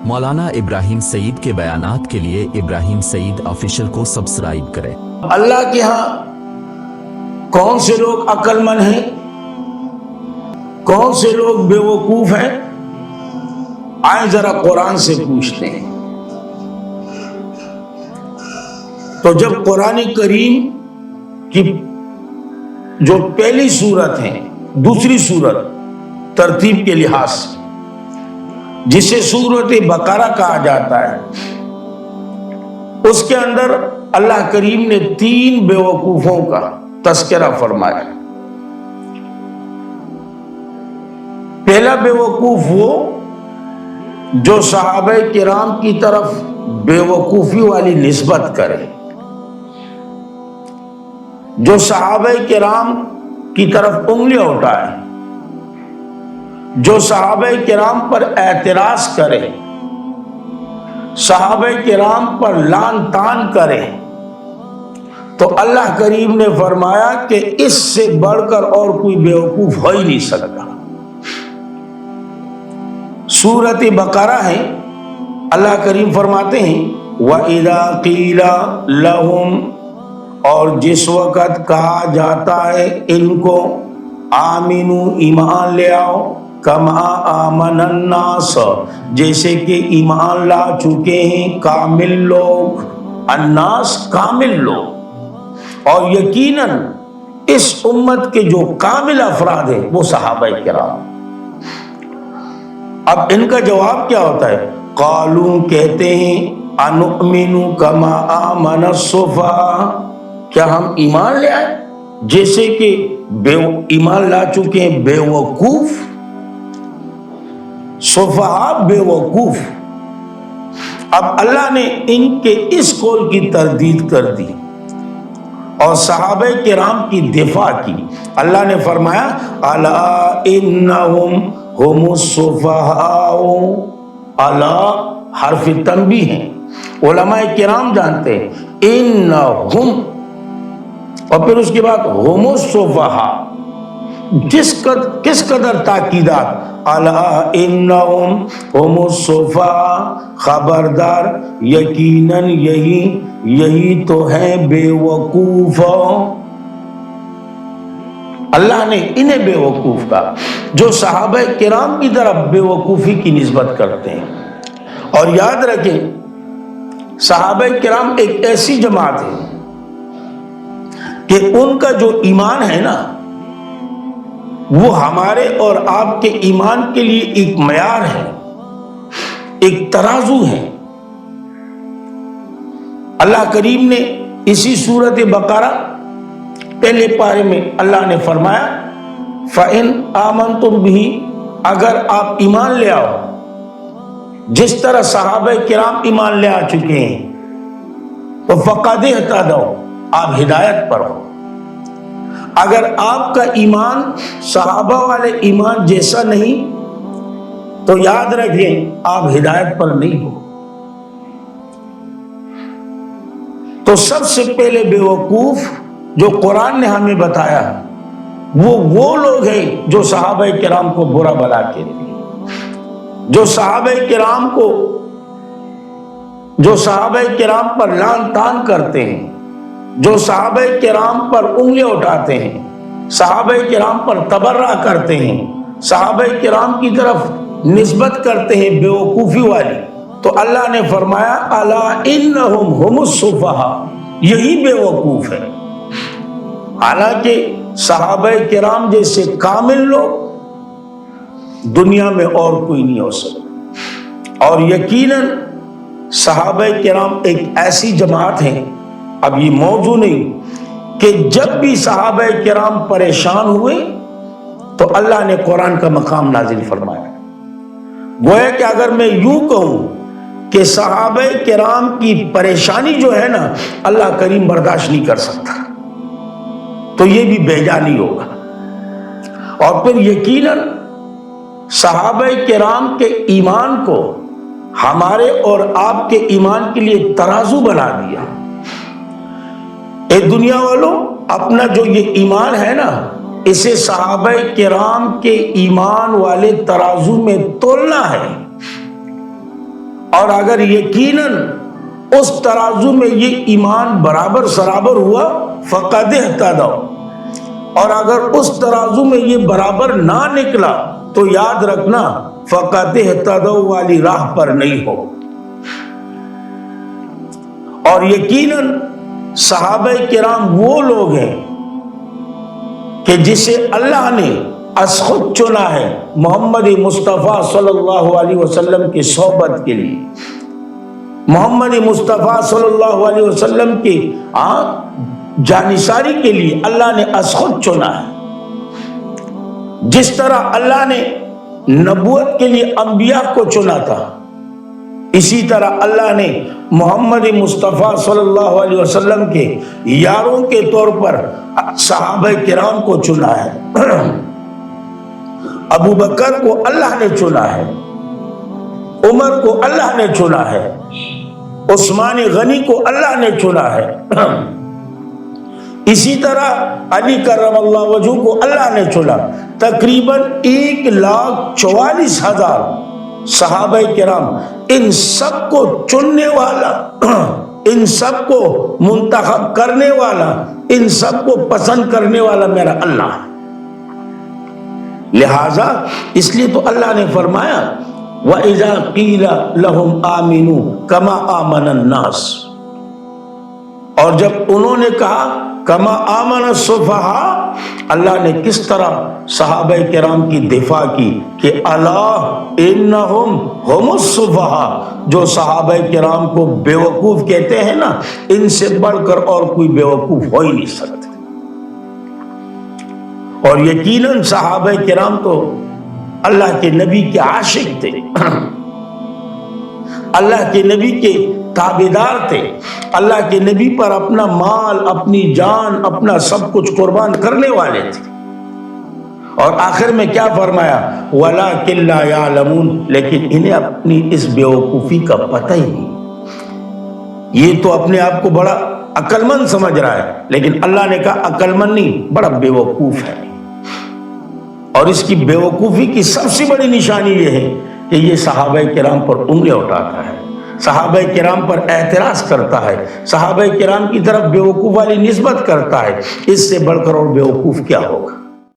مولانا ابراہیم سعید کے بیانات کے لیے ابراہیم سعید آفیشل کو سبسکرائب کریں۔ اللہ کے ہاں کون سے لوگ عقل مند ہیں، کون سے لوگ بے وقوف ہیں، آئیں ذرا قرآن سے پوچھتے ہیں۔ تو جب قرآن کریم کی جو پہلی سورت ہے، دوسری سورت ترتیب کے لحاظ سے جسے سورت بقرہ کہا جاتا ہے، اس کے اندر اللہ کریم نے 3 بے وقوفوں کا تذکرہ فرمایا۔ پہلا بے وقوف وہ جو صحابہ کرام کی طرف بے وقوفی والی نسبت کرے، جو صحابہ کرام کی طرف انگلیاں اٹھائے، جو صحابہ کرام پر اعتراض کرے، صحابہ کرام پر لعن طعن کرے، تو اللہ کریم نے فرمایا کہ اس سے بڑھ کر اور کوئی بیوقوف ہو ہی نہیں سکتا۔ سورۃ بقرہ ہے، اللہ کریم فرماتے ہیں وَإِذَا قِيلَ لَهُمْ، اور جس وقت کہا جاتا ہے ان کو آمنو، ایمان لے آؤ، کما آمن الناس، جیسے کہ ایمان لا چکے ہیں کامل لوگ، الناس کامل لوگ، اور یقیناً اس امت کے جو کامل افراد ہیں وہ صحابہ کرام۔ اب ان کا جواب کیا ہوتا ہے؟ قالوا، کہتے ہیں انؤمن کما آمن السفہاء، کیا ہم ایمان لے آئے جیسے کہ ایمان لا چکے ہیں بے وقوف؟ سفہاء بے وقوف۔ اب اللہ نے ان کے اس قول کی تردید کر دی اور صحابہ کرام کی دفاع کی۔ اللہ نے فرمایا الا انہم ہم السفہاء، الا حرف تنبیہ ہے، علماء کرام جانتے ہیں انہم، اور پھر اس کے بعد ہم السفہاء، کس قدر تاکیدات، الا انہم ہم السفہاء، خبردار یقیناً یہی تو ہے بے وقوف۔ اللہ نے انہیں بے وقوف کہا جو صحابہ کرام کی طرف بے وقوفی کی نسبت کرتے ہیں۔ اور یاد رکھیں صحابہ کرام ایک ایسی جماعت ہے کہ ان کا جو ایمان ہے نا، وہ ہمارے اور آپ کے ایمان کے لیے ایک معیار ہے، ایک ترازو ہے۔ اللہ کریم نے اسی سورۃ بقرہ پہلے پارے میں اللہ نے فرمایا فَإِنْ آمَنْتُمْ بِهِ، اگر آپ ایمان لے آؤ جس طرح صحابہ کرام ایمان لے آ چکے ہیں، تو فَقَدْ اهْتَدَوْا، آپ ہدایت پر ہو۔ اگر آپ کا ایمان صحابہ والے ایمان جیسا نہیں تو یاد رکھیں آپ ہدایت پر نہیں ہو۔ تو سب سے پہلے بے وقوف جو قرآن نے ہمیں بتایا وہ لوگ ہیں جو صحابہ کرام کو برا بلا کے جو صحابہ کرام پر لعن طعن کرتے ہیں، جو صحابہ کرام پر انگلیاں اٹھاتے ہیں، صحابہ کرام پر تبرہ کرتے ہیں، صحابہ کرام کی طرف نسبت کرتے ہیں بے وقوفی والی، تو اللہ نے فرمایا الا انہم ہم السفہاء، یہی بے وقوف ہے۔ حالانکہ صحابہ کرام جیسے کامل لوگ دنیا میں اور کوئی نہیں ہو سکتا۔ اور یقیناً صحابہ کرام ایک ایسی جماعت ہے، اب یہ موضوع نہیں، کہ جب بھی صحابہ کرام پریشان ہوئے تو اللہ نے قرآن کا مقام نازل فرمایا۔ گویا کہ اگر میں یوں کہوں کہ صحابہ کرام کی پریشانی جو ہے نا اللہ کریم برداشت نہیں کر سکتا، تو یہ بھی بیجا نہیں ہوگا۔ اور پھر یقیناً صحابہ کرام کے ایمان کو ہمارے اور آپ کے ایمان کے لیے ترازو بنا دیا۔ اے دنیا والوں، اپنا جو یہ ایمان ہے نا، اسے صحابہ کرام کے ایمان والے ترازو میں تولنا ہے۔ اور اگر یقیناً اس ترازو میں یہ ایمان برابر سرابر ہوا فقد اہتدوا، اور اگر اس ترازو میں یہ برابر نہ نکلا تو یاد رکھنا فقد اہتدوا والی راہ پر نہیں ہو۔ اور یقیناً صحابہ کرام وہ لوگ ہیں کہ جسے اللہ نے از خود چنا ہے محمد مصطفیٰ صلی اللہ علیہ وسلم کی صحبت کے لیے، محمد مصطفیٰ صلی اللہ علیہ وسلم کی جانثاری کے لیے اللہ نے از خود چنا ہے۔ جس طرح اللہ نے نبوت کے لیے انبیاء کو چنا تھا، اسی طرح اللہ نے محمد مصطفیٰ صلی اللہ علیہ وسلم کے یاروں کے طور پر صحابہ کرام کو چنا ہے۔ ابو بکر کو اللہ نے چنا ہے، عمر کو اللہ نے چنا ہے، عثمان غنی کو اللہ نے چنا ہے، اسی طرح علی کرم اللہ وجہ کو اللہ نے چنا۔ تقریباً 1,44,000 صحابہ کرام، ان سب کو چننے والا، ان سب کو منتخب کرنے والا، ان سب کو پسند کرنے والا میرا اللہ ہے۔ لہذا اس لیے تو اللہ نے فرمایا وَإِذَا قِيلَ لَهُمْ آمِنُوا كَمَا آمَنَ النَّاسِ، اور جب انہوں نے کہا کما آمن السفہاء، اللہ نے کس طرح صحابہ کرام کی دفاع کی کہ الا انہم ہم السفہاء، جو صحابہ کرام کو بیوقوف کہتے ہیں نا، ان سے بڑھ کر اور کوئی بیوقوف ہو ہی نہیں سکتے۔ اور یقیناً صحابہ کرام تو اللہ کے نبی کے عاشق تھے، اللہ کے نبی کے تابعدار تھے، اللہ کے نبی پر اپنا مال، اپنی جان، اپنا سب کچھ قربان کرنے والے تھے۔ اور آخر میں کیا فرمایا وَلَٰكِن لَا يَعْلَمُونَ، لیکن انہیں اپنی اس بیوقوفی کا پتہ ہی نہیں۔ یہ تو اپنے آپ کو بڑا عقل مند سمجھ رہا ہے، لیکن اللہ نے کہا عقل مند نہیں، بڑا بیوقوف ہے۔ اور اس کی بیوقوفی کی سب سے بڑی نشانی یہ ہے کہ یہ صحابہ کرام پر انگلیاں اٹھاتا ہے، صحابہ کرام پر اعتراض کرتا ہے، صحابہ کرام کی طرف بیوقوف والی نسبت کرتا ہے۔ اس سے بڑھ کر اور بیوقوف کیا ہوگا؟